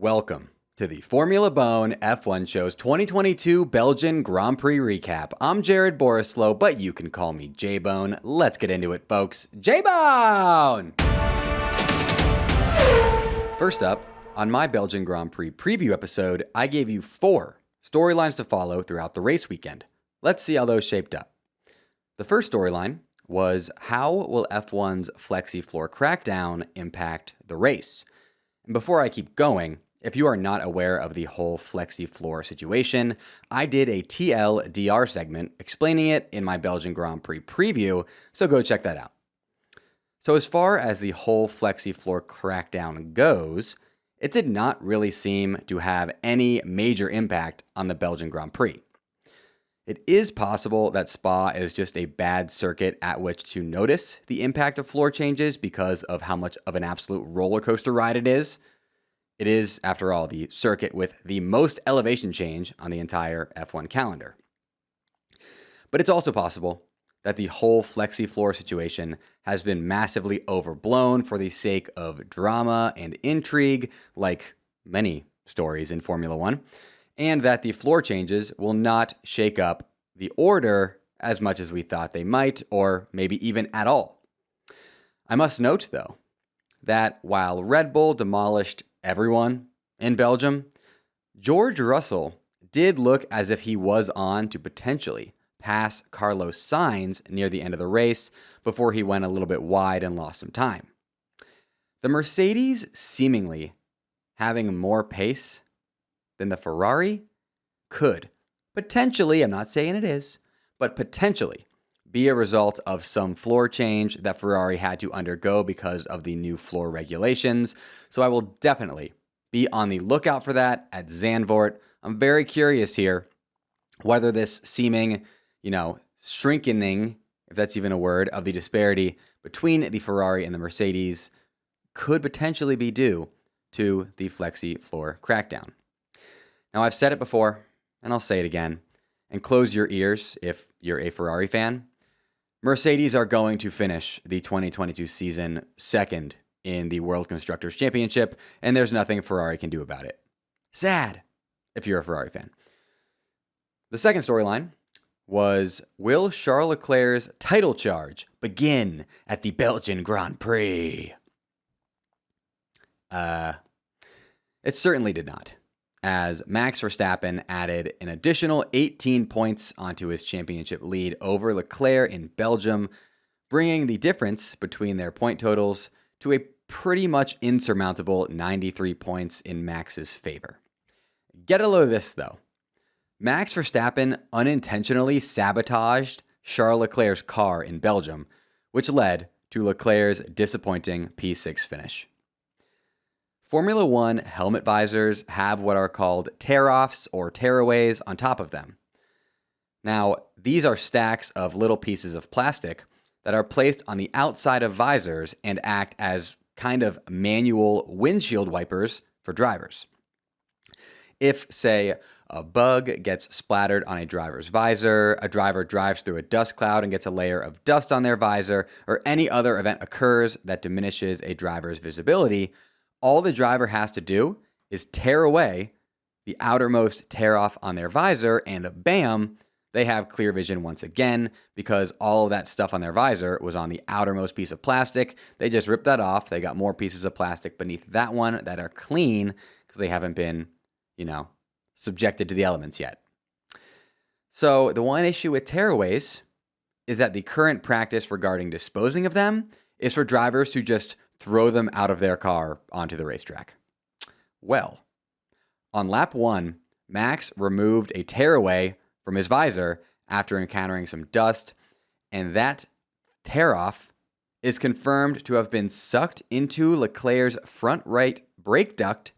Welcome to the Formula BONE F1 Show's 2022 Belgian Grand Prix Recap. I'm Jared Borislow, but you can call me J-Bone. Let's get into it, folks. J-Bone! First up, on my Belgian Grand Prix preview episode, I gave you 4 storylines to follow throughout the race weekend. Let's see how those shaped up. The first storyline was, how will F1's flexi floor crackdown impact the race? And before I keep going, if you are not aware of the whole flexi floor situation, I did a TLDR segment explaining it in my Belgian Grand Prix preview, so go check that out. So as far as the whole flexi floor crackdown goes, it did not really seem to have any major impact on the Belgian Grand Prix. It is possible that Spa is just a bad circuit at which to notice the impact of floor changes because of how much of an absolute roller coaster ride it is. It is, after all, the circuit with the most elevation change on the entire F1 calendar. But it's also possible that the whole flexi floor situation has been massively overblown for the sake of drama and intrigue, like many stories in Formula One, and that the floor changes will not shake up the order as much as we thought they might, or maybe even at all. I must note, though, that while Red Bull demolished everyone in Belgium, George Russell did look as if he was on to potentially pass Carlos Sainz near the end of the race before he went a little bit wide and lost some time. The Mercedes seemingly having more pace than the Ferrari could potentially, I'm not saying it is, but potentially be a result of some floor change that Ferrari had to undergo because of the new floor regulations. So I will definitely be on the lookout for that at Zandvoort. I'm very curious here whether this seeming, shrinking, if that's even a word, of the disparity between the Ferrari and the Mercedes could potentially be due to the flexi floor crackdown. Now, I've said it before, and I'll say it again, and close your ears if you're a Ferrari fan. Mercedes are going to finish the 2022 season second in the World Constructors' Championship, and there's nothing Ferrari can do about it. Sad, if you're a Ferrari fan. The second storyline was, will Charles Leclerc's title charge begin at the Belgian Grand Prix? It certainly did not, as Max Verstappen added an additional 18 points onto his championship lead over Leclerc in Belgium, bringing the difference between their point totals to a pretty much insurmountable 93 points in Max's favor. Get a load of this, though. Max Verstappen unintentionally sabotaged Charles Leclerc's car in Belgium, which led to Leclerc's disappointing P6 finish. Formula One helmet visors have what are called tear-offs or tearaways on top of them. Now, these are stacks of little pieces of plastic that are placed on the outside of visors and act as kind of manual windshield wipers for drivers. If, say, a bug gets splattered on a driver's visor, a driver drives through a dust cloud and gets a layer of dust on their visor, or any other event occurs that diminishes a driver's visibility, all the driver has to do is tear away the outermost tear-off on their visor, and bam, they have clear vision once again, because all of that stuff on their visor was on the outermost piece of plastic. They just ripped that off. They got more pieces of plastic beneath that one that are clean because they haven't been, subjected to the elements yet. So the one issue with tearaways is that the current practice regarding disposing of them is for drivers to just throw them out of their car onto the racetrack. Well, on lap 1, Max removed a tearaway from his visor after encountering some dust, and that tear-off is confirmed to have been sucked into Leclerc's front right brake duct,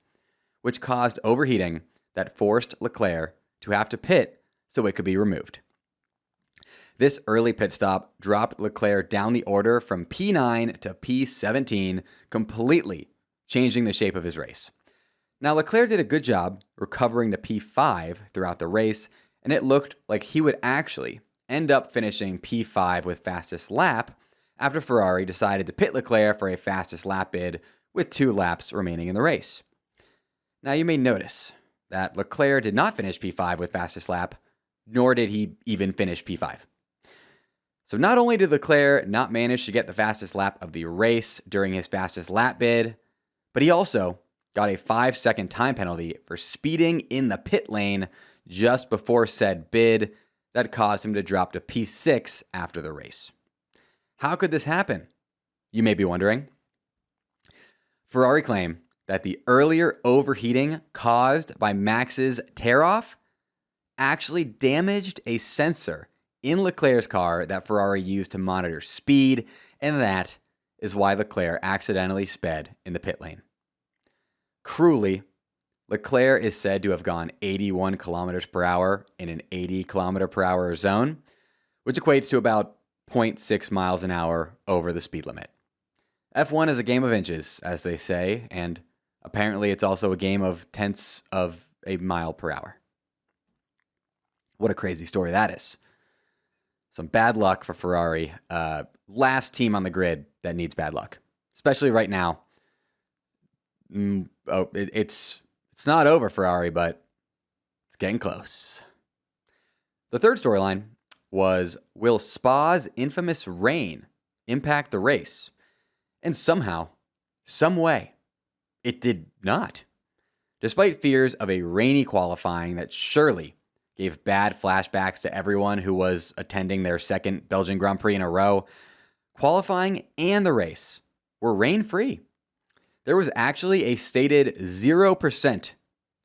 which caused overheating that forced Leclerc to have to pit so it could be removed. This early pit stop dropped Leclerc down the order from P9 to P17, completely changing the shape of his race. Now, Leclerc did a good job recovering to P5 throughout the race, and it looked like he would actually end up finishing P5 with fastest lap after Ferrari decided to pit Leclerc for a fastest lap bid with 2 laps remaining in the race. Now you may notice that Leclerc did not finish P5 with fastest lap, nor did he even finish P5. So not only did Leclerc not manage to get the fastest lap of the race during his fastest lap bid, but he also got a 5-second time penalty for speeding in the pit lane just before said bid that caused him to drop to P6 after the race. How could this happen? You may be wondering. Ferrari claim that the earlier overheating caused by Max's tear-off actually damaged a sensor in Leclerc's car that Ferrari used to monitor speed, and that is why Leclerc accidentally sped in the pit lane. Cruelly, Leclerc is said to have gone 81 kilometers per hour in an 80 kilometer per hour zone, which equates to about 0.6 miles an hour over the speed limit. F1 is a game of inches, as they say, and apparently it's also a game of tenths of a mile per hour. What a crazy story that is. Some bad luck for Ferrari. Last team on the grid that needs bad luck, especially right now. It's not over, Ferrari, but it's getting close. The third storyline was, will Spa's infamous rain impact the race? And somehow, some way, it did not. Despite fears of a rainy qualifying that surely gave bad flashbacks to everyone who was attending their second Belgian Grand Prix in a row, qualifying and the race were rain-free. There was actually a stated 0%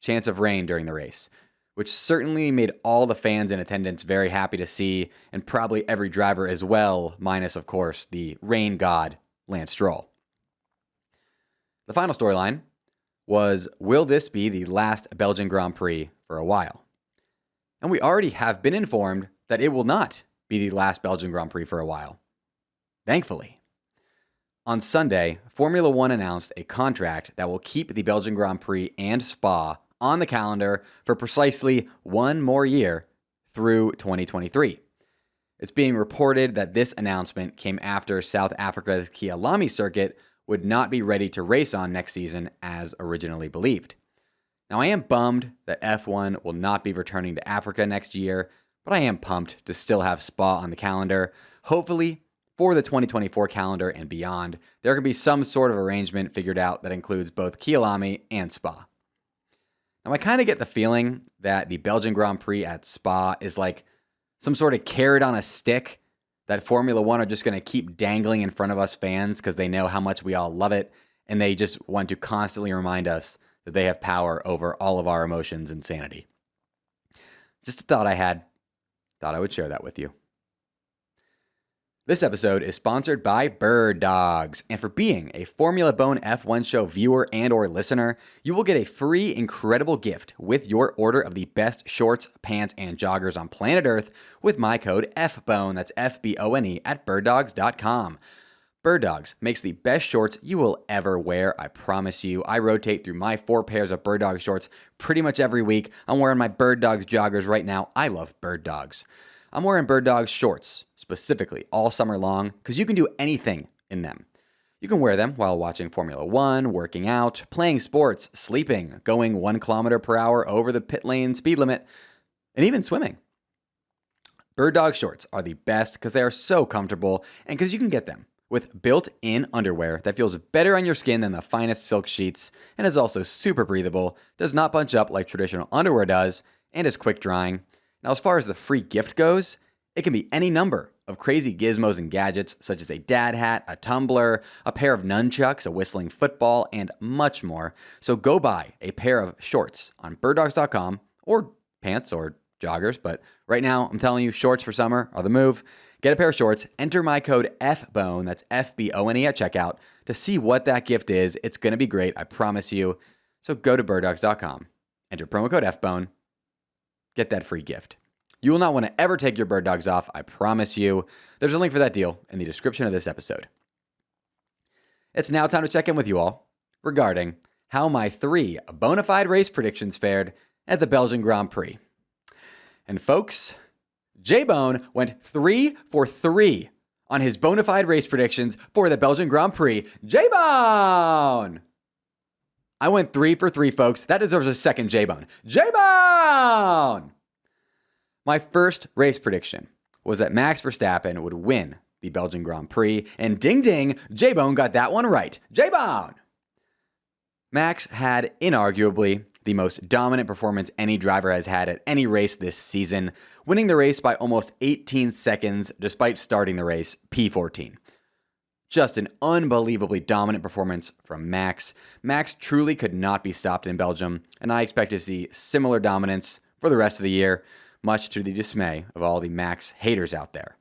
chance of rain during the race, which certainly made all the fans in attendance very happy to see, and probably every driver as well, minus, of course, the rain god, Lance Stroll. The final storyline was, will this be the last Belgian Grand Prix for a while? And we already have been informed that it will not be the last Belgian Grand Prix for a while. Thankfully. On Sunday, Formula One announced a contract that will keep the Belgian Grand Prix and Spa on the calendar for precisely one more year through 2023. It's being reported that this announcement came after South Africa's Kyalami circuit would not be ready to race on next season as originally believed. Now, I am bummed that F1 will not be returning to Africa next year, but I am pumped to still have Spa on the calendar. Hopefully, for the 2024 calendar and beyond, there can be some sort of arrangement figured out that includes both Kyalami and Spa. Now, I kind of get the feeling that the Belgian Grand Prix at Spa is like some sort of carrot on a stick that Formula One are just going to keep dangling in front of us fans because they know how much we all love it, and they just want to constantly remind us that they have power over all of our emotions and sanity. Just a thought I had. Thought I would share that with you. This episode is sponsored by Birddogs, and for being a Formula BONE F1 show viewer and or listener, you will get a free incredible gift with your order of the best shorts, pants, and joggers on planet Earth with my code FBONE, that's FBONE, at birddogs.com. Birddogs makes the best shorts you will ever wear, I promise you. I rotate through my 4 pairs of Birddogs shorts pretty much every week. I'm wearing my Birddogs joggers right now. I love Birddogs. I'm wearing Birddogs shorts, specifically, all summer long, because you can do anything in them. You can wear them while watching Formula One, working out, playing sports, sleeping, going 1 kilometer per hour over the pit lane speed limit, and even swimming. Birddog shorts are the best because they are so comfortable and because you can get them with built-in underwear that feels better on your skin than the finest silk sheets and is also super breathable, does not bunch up like traditional underwear does, and is quick drying. Now, as far as the free gift goes, it can be any number of crazy gizmos and gadgets, such as a dad hat, a tumbler, a pair of nunchucks, a whistling football, and much more. So go buy a pair of shorts on birddogs.com, or pants or joggers, but right now I'm telling you, shorts for summer are the move. Get a pair of shorts, enter my code FBONE, that's FBONE at checkout, to see what that gift is. It's going to be great, I promise you. So go to birddogs.com, enter promo code FBONE, get that free gift. You will not want to ever take your bird dogs off, I promise you. There's a link for that deal in the description of this episode. It's now time to check in with you all regarding how my 3 bona fide race predictions fared at the Belgian Grand Prix. And folks, J-Bone went 3 for 3 on his bona fide race predictions for the Belgian Grand Prix. J-Bone! I went 3 for 3, folks. That deserves a second J-Bone. J-Bone! My first race prediction was that Max Verstappen would win the Belgian Grand Prix, and ding ding, J-Bone got that one right. J-Bone! Max had inarguably the most dominant performance any driver has had at any race this season, winning the race by almost 18 seconds despite starting the race P14. Just an unbelievably dominant performance from Max. Max truly could not be stopped in Belgium, and I expect to see similar dominance for the rest of the year, much to the dismay of all the Max haters out there.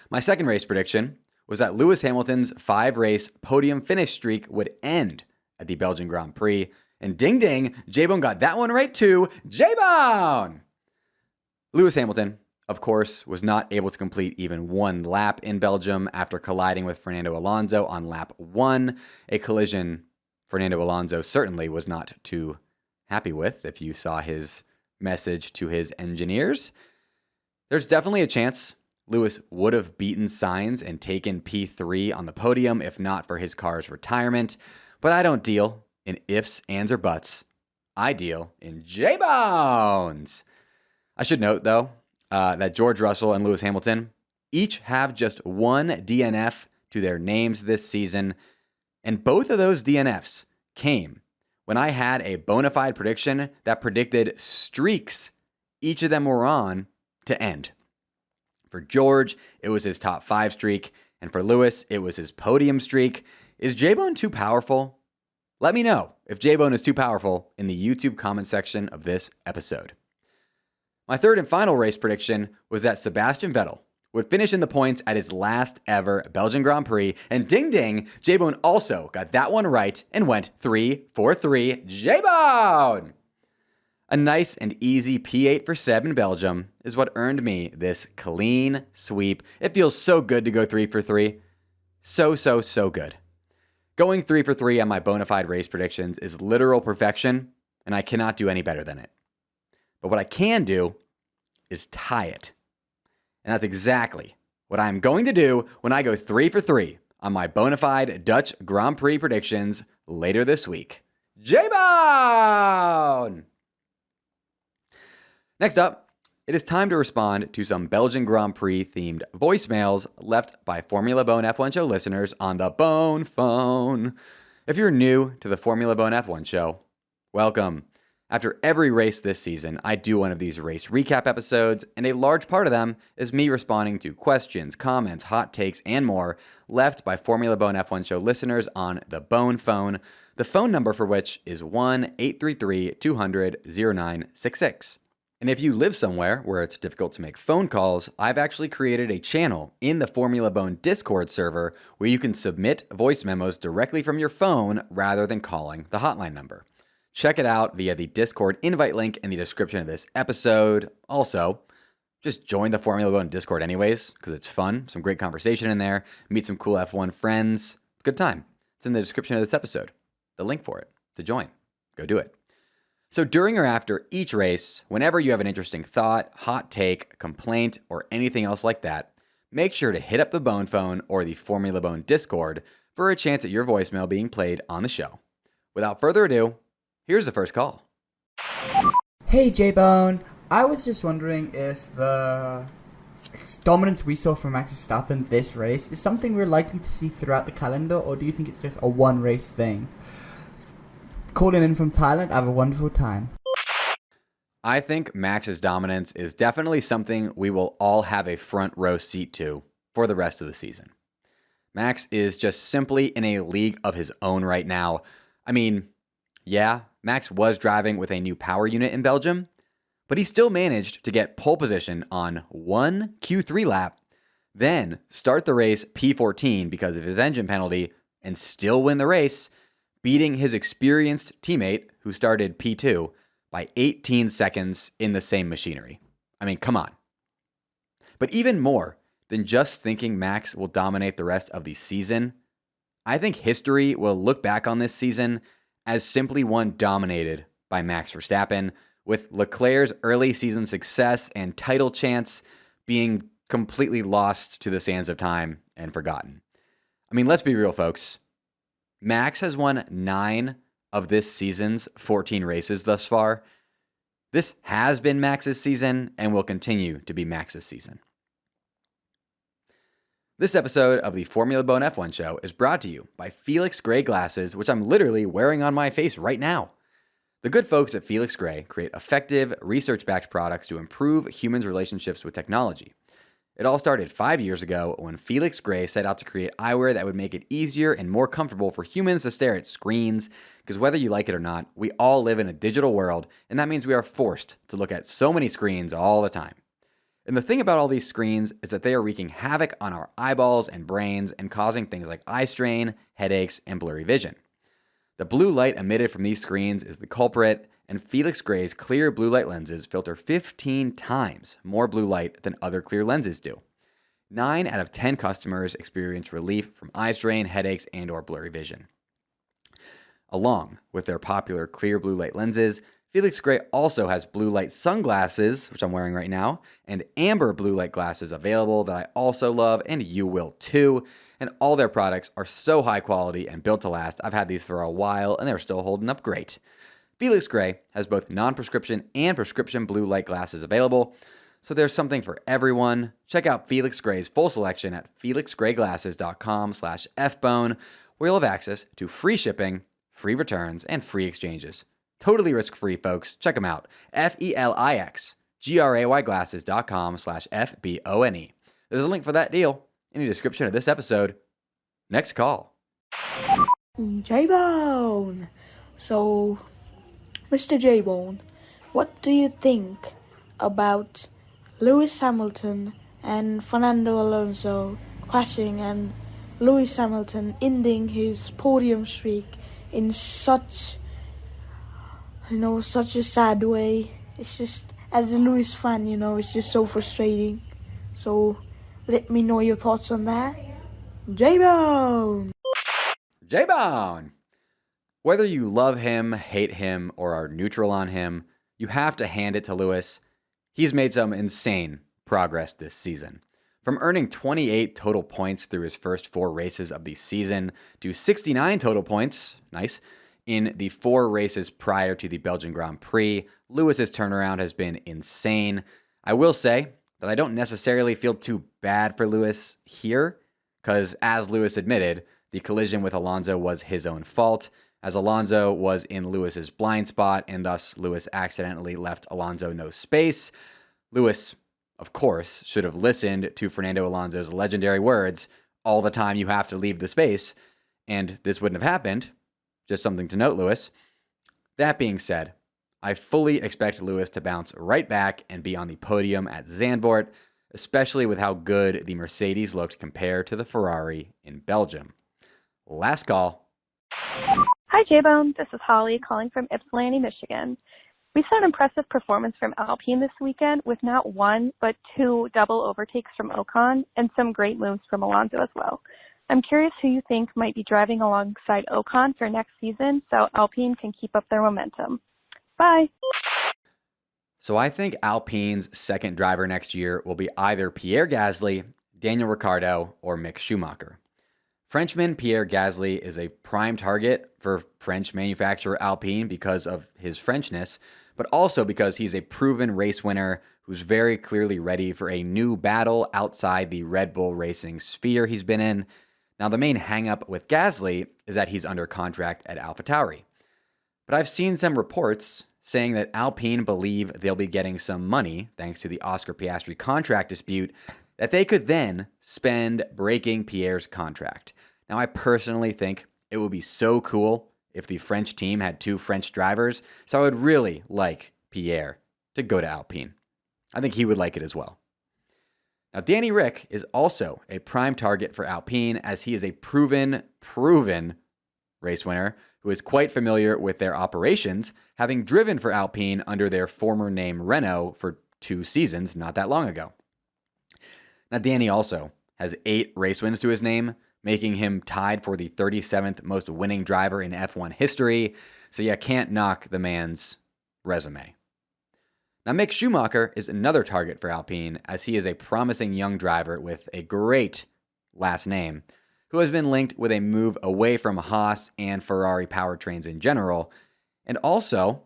My second race prediction was that Lewis Hamilton's 5-race podium finish streak would end at the Belgian Grand Prix, and ding ding, J-Bone got that one right too. J-Bone! Lewis Hamilton, of course, was not able to complete even one lap in Belgium after colliding with Fernando Alonso on lap 1, a collision Fernando Alonso certainly was not too happy with if you saw his message to his engineers. There's definitely a chance Lewis would have beaten Sainz and taken P3 on the podium if not for his car's retirement, but I don't deal in ifs, ands, or buts. I deal in J-Bones. I should note, though, that George Russell and Lewis Hamilton each have just one DNF to their names this season, and both of those DNFs came when I had a bona fide prediction that predicted streaks each of them were on to end. For George, it was his top 5 streak, and for Lewis, it was his podium streak. Is J-Bone too powerful? Let me know if J-Bone is too powerful in the YouTube comment section of this episode. My third and final race prediction was that Sebastian Vettel would finish in the points at his last ever Belgian Grand Prix, and ding ding, J-Bone also got that one right and went 3 for 3. J-Bone! A nice and easy P8 for Seb in Belgium is what earned me this clean sweep. It feels so good to go 3 for 3. So good. Going 3 for 3 on my bona fide race predictions is literal perfection, and I cannot do any better than it. But what I can do is tie it. And that's exactly what I'm going to do when I go 3 for 3 on my bona fide Dutch Grand Prix predictions later this week. J-Bone! Next up, it is time to respond to some Belgian Grand Prix themed voicemails left by Formula BONE F1 Show listeners on the Bone Phone. If you're new to the Formula BONE F1 Show, welcome. After every race this season, I do one of these race recap episodes, and a large part of them is me responding to questions, comments, hot takes, and more left by Formula BONE F1 Show listeners on the Bone Phone, the phone number for which is 1-833-200-0966. And if you live somewhere where it's difficult to make phone calls, I've actually created a channel in the Formula BONE Discord server where you can submit voice memos directly from your phone rather than calling the hotline number. Check it out via the Discord invite link in the description of this episode. Also, just join the Formula BONE Discord anyways, because it's fun. Some great conversation in there. Meet some cool F1 friends. It's a good time. It's in the description of this episode. The link for it to join. Go do it. So during or after each race, whenever you have an interesting thought, hot take, complaint, or anything else like that, make sure to hit up the Bone Phone or the Formula BONE Discord for a chance at your voicemail being played on the show. Without further ado, here's the first call. Hey J-Bone, I was just wondering if the dominance we saw from Max Verstappen this race is something we're likely to see throughout the calendar, or do you think it's just a one-race thing? Calling in from Thailand, have a wonderful time. I think Max's dominance is definitely something we will all have a front row seat to for the rest of the season. Max is just simply in a league of his own right now. I mean, yeah, Max was driving with a new power unit in Belgium, but he still managed to get pole position on one Q3 lap, then start the race P14 because of his engine penalty and still win the race, beating his experienced teammate who started P2 by 18 seconds in the same machinery. I mean, come on. But even more than just thinking Max will dominate the rest of the season, I think history will look back on this season as simply one dominated by Max Verstappen, with Leclerc's early season success and title chance being completely lost to the sands of time and forgotten. I mean, let's be real, folks. Max has won 9 of this season's 14 races thus far. This has been Max's season and will continue to be Max's season. This episode of the Formula BONE F1 show is brought to you by Felix Gray Glasses, which I'm literally wearing on my face right now. The good folks at Felix Gray create effective, research-backed products to improve humans' relationships with technology. It all started 5 years ago when Felix Gray set out to create eyewear that would make it easier and more comfortable for humans to stare at screens, because whether you like it or not, we all live in a digital world, and that means we are forced to look at so many screens all the time. And the thing about all these screens is that they are wreaking havoc on our eyeballs and brains and causing things like eye strain, headaches, and blurry vision. The blue light emitted from these screens is the culprit, and Felix Gray's clear blue light lenses filter 15 times more blue light than other clear lenses do. 9 out of 10 customers experience relief from eye strain, headaches, and/or blurry vision. Along with their popular clear blue light lenses, Felix Gray also has blue light sunglasses, which I'm wearing right now, and amber blue light glasses available that I also love, and you will too. And all their products are so high quality and built to last. I've had these for a while, and they're still holding up great. Felix Gray has both non-prescription and prescription blue light glasses available, so there's something for everyone. Check out Felix Gray's full selection at felixgrayglasses.com/FBONE, where you'll have access to free shipping, free returns, and free exchanges. Totally risk-free, folks. Check them out. FELIXGRAYGlasses.com/FBONE. There's a link for that deal in the description of this episode. Next call. J-Bone. So, Mr. J-Bone, what do you think about Lewis Hamilton and Fernando Alonso crashing and Lewis Hamilton ending his podium streak in such a sad way? It's just, as a Lewis fan, it's just so frustrating. So, let me know your thoughts on that. J-Bone! J-Bone! Whether you love him, hate him, or are neutral on him, you have to hand it to Lewis. He's made some insane progress this season. From earning 28 total points through his first 4 races of the season to 69 total points, nice, in the 4 races prior to the Belgian Grand Prix, Lewis's turnaround has been insane. I will say that I don't necessarily feel too bad for Lewis here, because as Lewis admitted, the collision with Alonso was his own fault, as Alonso was in Lewis's blind spot, and thus Lewis accidentally left Alonso no space. Lewis, of course, should have listened to Fernando Alonso's legendary words, "All the time you have to leave the space," and this wouldn't have happened. Just something to note, Lewis. That being said, I fully expect Lewis to bounce right back and be on the podium at Zandvoort, especially with how good the Mercedes looked compared to the Ferrari in Belgium. Last call. Hi, J-Bone. This is Holly calling from Ypsilanti, Michigan. We saw an impressive performance from Alpine this weekend with not 1, but 2 double overtakes from Ocon and some great moves from Alonso as well. I'm curious who you think might be driving alongside Ocon for next season so Alpine can keep up their momentum. Bye. So I think Alpine's second driver next year will be either Pierre Gasly, Daniel Ricciardo, or Mick Schumacher. Frenchman Pierre Gasly is a prime target for French manufacturer Alpine because of his Frenchness, but also because he's a proven race winner who's very clearly ready for a new battle outside the Red Bull racing sphere he's been in. Now, the main hang-up with Gasly is that he's under contract at AlphaTauri. But I've seen some reports saying that Alpine believe they'll be getting some money, thanks to the Oscar Piastri contract dispute, that they could then spend breaking Pierre's contract. Now, I personally think it would be so cool if the French team had 2 French drivers, so I would really like Pierre to go to Alpine. I think he would like it as well. Now, Danny Rick is also a prime target for Alpine, as he is a proven race winner who is quite familiar with their operations, having driven for Alpine under their former name Renault for 2 seasons not that long ago. Now, Danny also has 8 race wins to his name, making him tied for the 37th most winning driver in F1 history, so you can't knock the man's resume. Now, Mick Schumacher is another target for Alpine, as he is a promising young driver with a great last name, who has been linked with a move away from Haas and Ferrari powertrains in general. And also,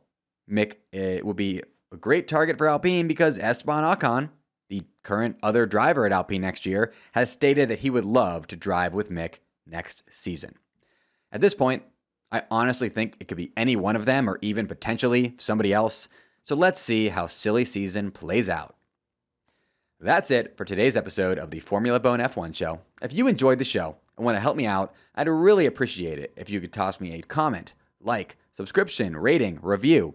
Mick would be a great target for Alpine because Esteban Ocon, the current other driver at Alpine next year, has stated that he would love to drive with Mick next season. At this point, I honestly think it could be any one of them or even potentially somebody else. So let's see how silly season plays out. That's it for today's episode of the Formula BONE F1 show. If you enjoyed the show and want to help me out, I'd really appreciate it if you could toss me a comment, like, subscription, rating, review,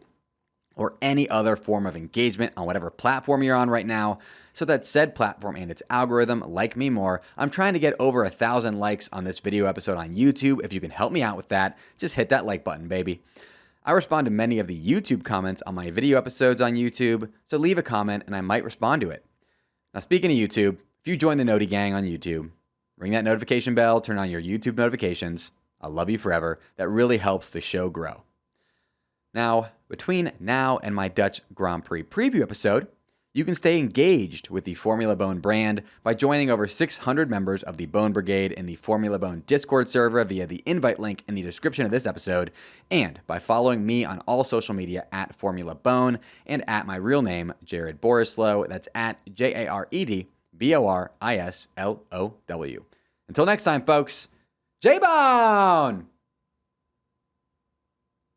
or any other form of engagement on whatever platform you're on right now, so that said platform and its algorithm like me more. I'm trying to get over 1,000 likes on this video episode on YouTube. If you can help me out with that, just hit that like button, baby. I respond to many of the YouTube comments on my video episodes on YouTube, so leave a comment and I might respond to it. Now, speaking of YouTube, if you join the Noti Gang on YouTube, ring that notification bell, turn on your YouTube notifications. I love you forever. That really helps the show grow. Now, between now and my Dutch Grand Prix preview episode, you can stay engaged with the Formula BONE brand by joining over 600 members of the Bone Brigade in the Formula BONE Discord server via the invite link in the description of this episode, and by following me on all social media at Formula BONE and at my real name, Jared Borislow. That's at JaredBorislow. Until next time, folks, J-Bone!